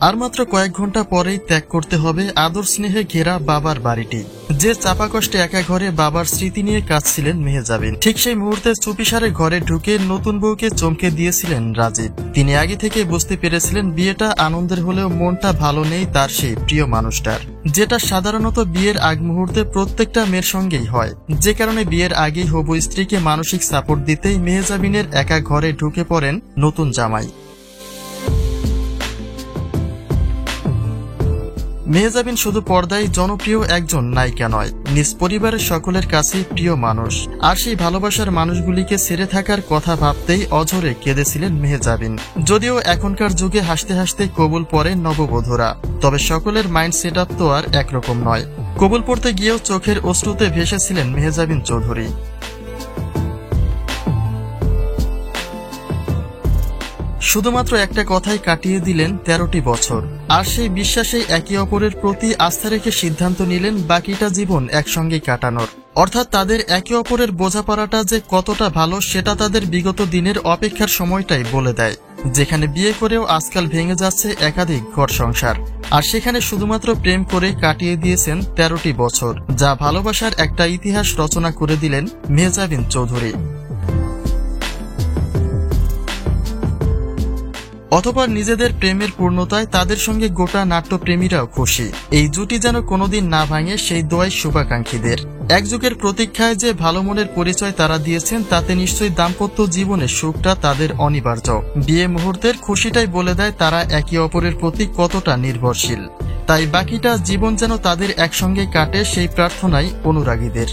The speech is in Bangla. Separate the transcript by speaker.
Speaker 1: আর মাত্র কয়েক ঘন্টা পরেই ত্যাগ করতে হবে আদর স্নেহে ঘেরা বাবার বাড়িটি। যে চাপা কষ্টে একা ঘরে বাবার স্মৃতি নিয়ে কাঁদছিলেন মেহজাবিন, ঠিক সেই মুহূর্তে চুপিসারে ঘরে ঢুকে নতুন বউকে চমকে দিয়েছিলেন রাজীব। তিনি আগে থেকে বুঝতে পেরেছিলেন বিয়েটা আনন্দের হলেও মনটা ভালো নেই তার সেই প্রিয় মানুষটার, যেটা সাধারণত বিয়ের আগ মুহূর্তে প্রত্যেকটা মেয়ের সঙ্গেই হয়। যে কারণে বিয়ের আগেই হবু স্ত্রীকে মানসিক সাপোর্ট দিতেই মেহজাবিনের একা ঘরে ঢুকে পড়েন নতুন জামাই। মেহজাবিন শুধু পর্দায় জনপ্রিয় একজন নায়িকা নয়, নিজ পরিবারের সকলের কাছেই প্রিয় মানুষ। আর সেই ভালোবাসার মানুষগুলিকে ছেড়ে থাকার কথা ভাবতেই অঝরে কেঁদেছিলেন মেহজাবিন। যদিও এখনকার যুগে হাসতে হাসতে কবুল পড়ে নববধূরা, তবে সকলের মাইন্ড সেট আপ তো আর একরকম নয়। কবুল পড়তে গিয়েও চোখের অশ্রুতে ভেসেছিলেন মেহজাবিন চৌধুরী। শুধুমাত্র একটা কথাই কাটিয়ে দিলেন 13টি বছর। আর সেই বিশ্বাসেই একে অপরের প্রতি আস্থা রেখে সিদ্ধান্ত নিলেন বাকিটা জীবন একসঙ্গেই কাটানোর। অর্থাৎ তাদের একে অপরের বোঝাপড়াটা যে কতটা ভালো সেটা তাদের বিগত দিনের অপেক্ষার সময়টাই বলে দেয়, যেখানে বিয়ে করেও আজকাল ভেঙে যাচ্ছে একাধিক ঘর সংসার। আর সেখানে শুধুমাত্র প্রেম করে কাটিয়ে দিয়েছেন 13টি বছর, যা ভালোবাসার একটা ইতিহাস রচনা করে দিলেন মেহজাবিন চৌধুরী। অথবা নিজেদের প্রেমের পূর্ণতায় তাদের সঙ্গে গোটা নাট্যপ্রেমীরাও খুশি। এই জুটি যেন কোনোদিন না ভাঙে, সেই দোয়াই শুভাকাঙ্ক্ষীদের। এক যুগের প্রতীক্ষায় যে ভালো মনের পরিচয় তারা দিয়েছেন, তাতে নিশ্চয়ই দাম্পত্য জীবনের সুখটা তাদের অনিবার্য। বিয়ে মুহূর্তের খুশিটাই বলে দেয় তারা একে অপরের প্রতি কতটা নির্ভরশীল। তাই বাকিটা জীবন যেন তাদের একসঙ্গে কাটে, সেই প্রার্থনাই অনুরাগীদের।